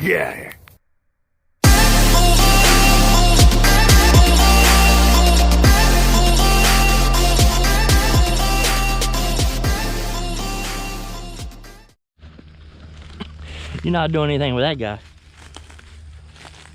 Get out of here. You're not doing anything with that guy.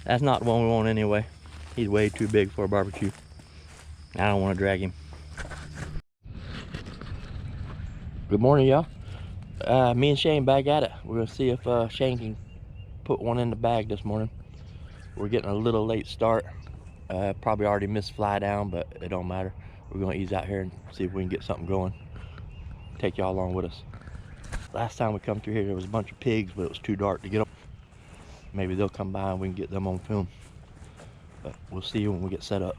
That's not the one we want anyway. He's way too big for a barbecue. I don't want to drag him. Good morning, y'all. Me and Shane back at it. We're gonna see if Shane can put one in the bag this morning. We're getting a little late start. Probably already missed fly down, but it don't matter. We're gonna ease out here and see if we can get something going. Take y'all along with us. Last time we come through here, there was a bunch of pigs, but it was too dark to get them. Maybe they'll come by and we can get them on film. But we'll see you when we get set up.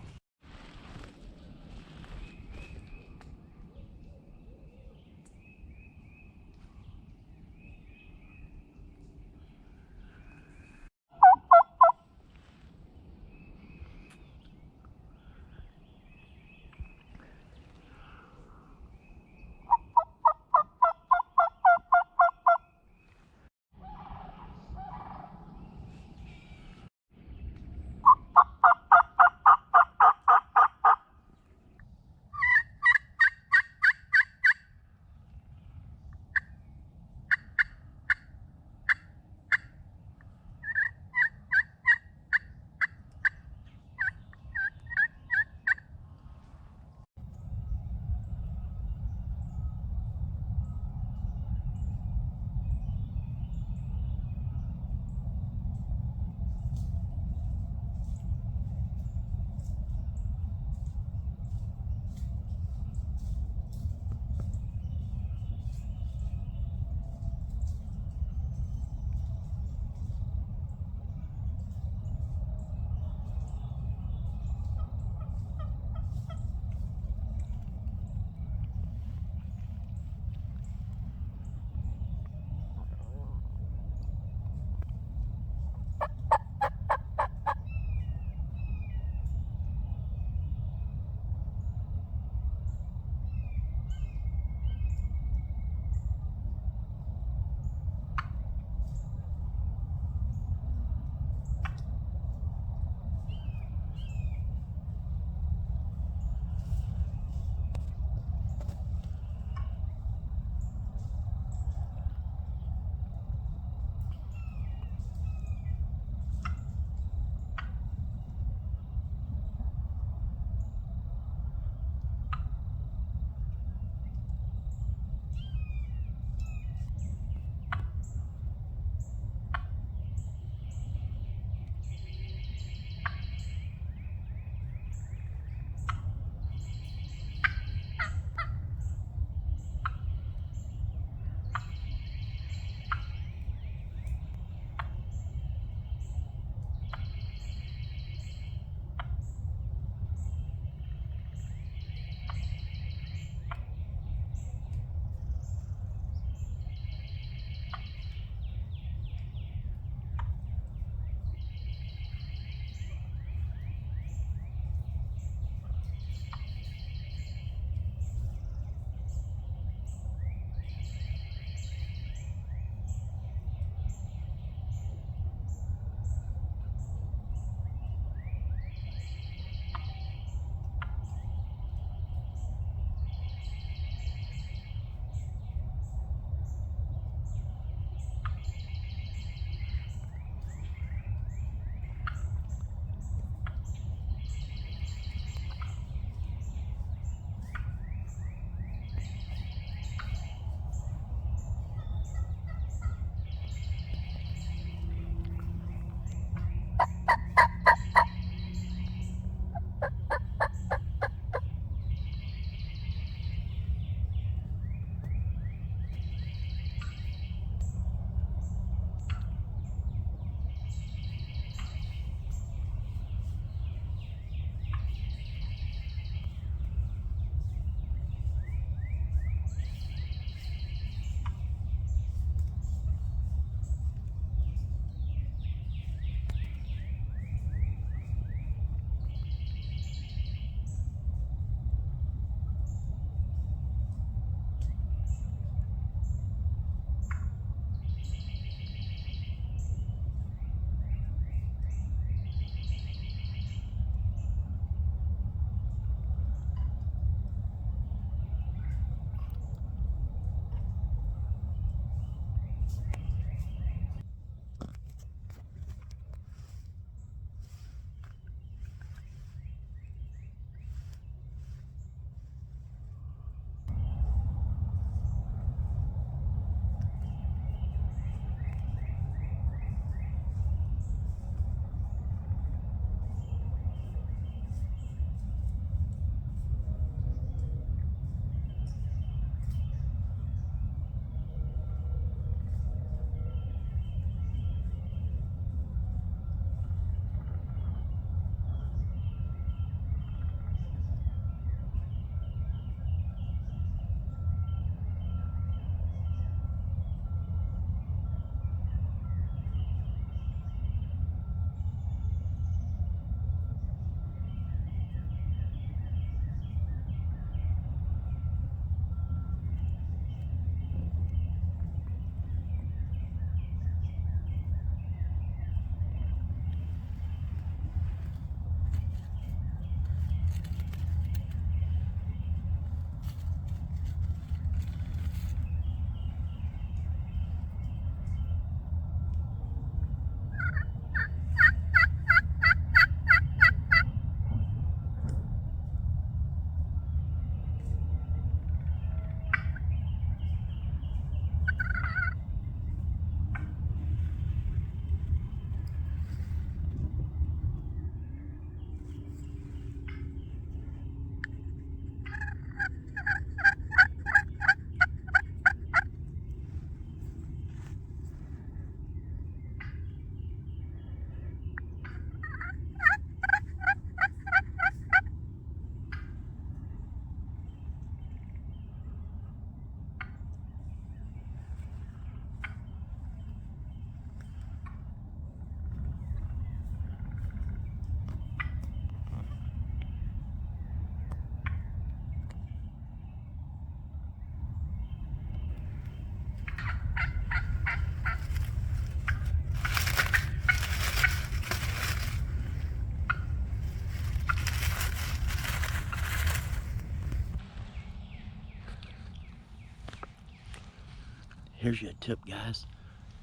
Here's your tip, guys.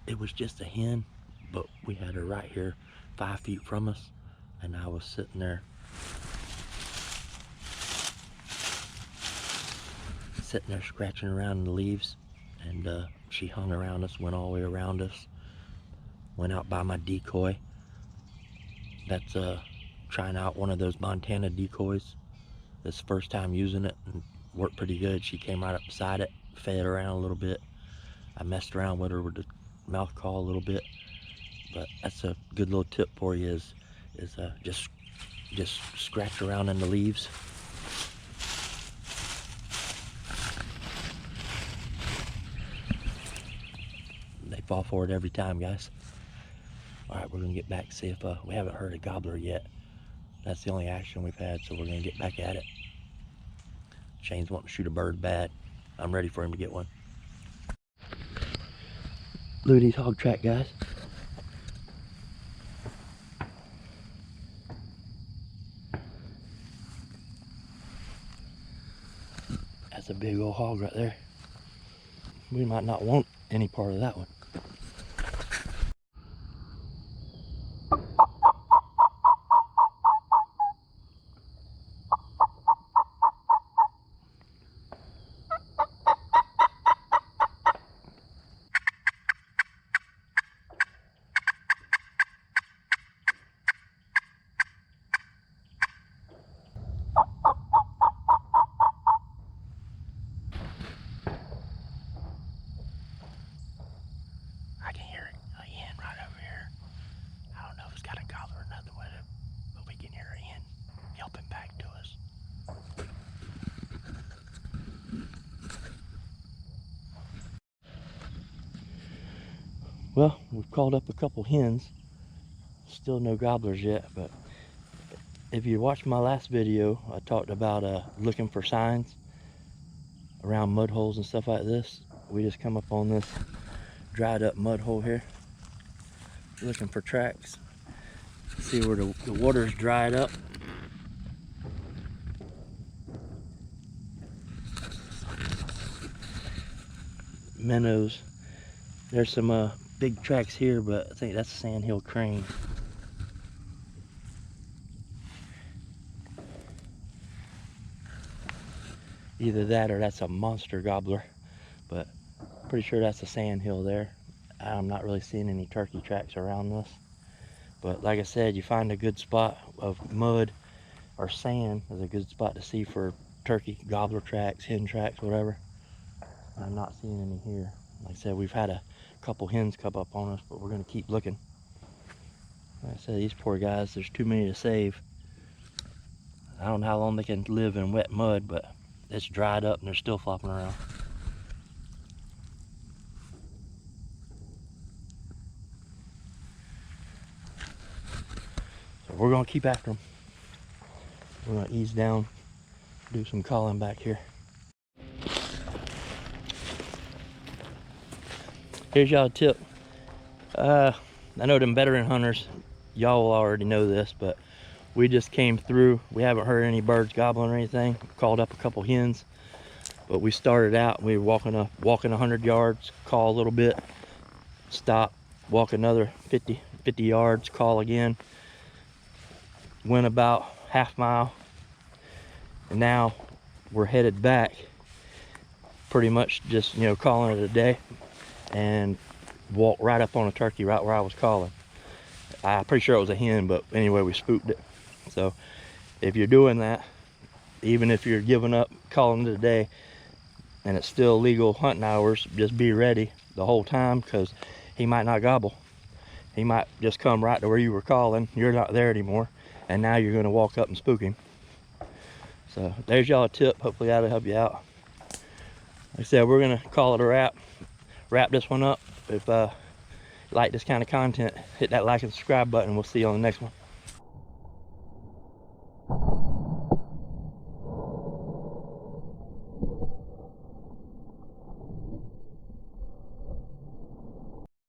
It was just a hen, but we had her right here 5 feet from us, and I was sitting there scratching around in the leaves, and she hung around us, went all the way around us, went out by my decoy. That's trying out one of those Montana decoys. This first time using it, and worked pretty good. She came right up beside it, fed around a little bit. I messed around with her with the mouth call a little bit, but that's a good little tip for you, is just scratch around in the leaves. They fall for it every time, guys. All right, we're gonna get back, see if we haven't heard a gobbler yet. That's the only action we've had, so we're gonna get back at it. Shane's wanting to shoot a bird bad. I'm ready for him to get one. Look at these hog track, guys. That's a big old hog right there. We might not want any part of that one. I can hear a hen right over here. I don't know if it's got a gobbler or nothing with it, but we can hear a hen yelping back to us. Well, we've called up a couple hens. Still no gobblers yet, but if you watched my last video, I talked about looking for signs around mud holes and stuff like this. We just come up on this dried up mud hole here, looking for tracks. See where the water's dried up. Minnows. There's some big tracks here, but I think that's a sandhill crane. Either that or that's a monster gobbler, but pretty sure that's a sandhill there. I'm not really seeing any turkey tracks around this, but like I said, you find a good spot of mud or sand is a good spot to see for turkey gobbler tracks, hen tracks, whatever. I'm not seeing any here. Like I said, we've had a couple hens come up on us, but we're going to keep looking. Like I said, these poor guys, there's too many to save. I don't know how long they can live in wet mud, but it's dried up and they're still flopping around. So we're going to keep after them. We're going to ease down, do some calling back here. Here's y'all a tip. I know them veteran hunters, y'all will already know this, but we just came through. We haven't heard any birds gobbling or anything. Called up a couple hens, but we started out, we were walking 100 yards, call a little bit, stop, walk another 50 yards, call again. Went about half mile, and now we're headed back, pretty much just, you know, calling it a day, and walk right up on a turkey right where I was calling. I'm pretty sure it was a hen, but anyway, we spooked it. So if you're doing that, even if you're giving up calling it a day and it's still legal hunting hours, just be ready the whole time, because he might not gobble. He might just come right to where you were calling, you're not there anymore, and now you're going to walk up and spook him. So there's y'all a tip. Hopefully that'll help you out. Like I said, we're going to call it a wrap this one up. If you like this kind of content, hit that like and subscribe button. We'll see you on the next one.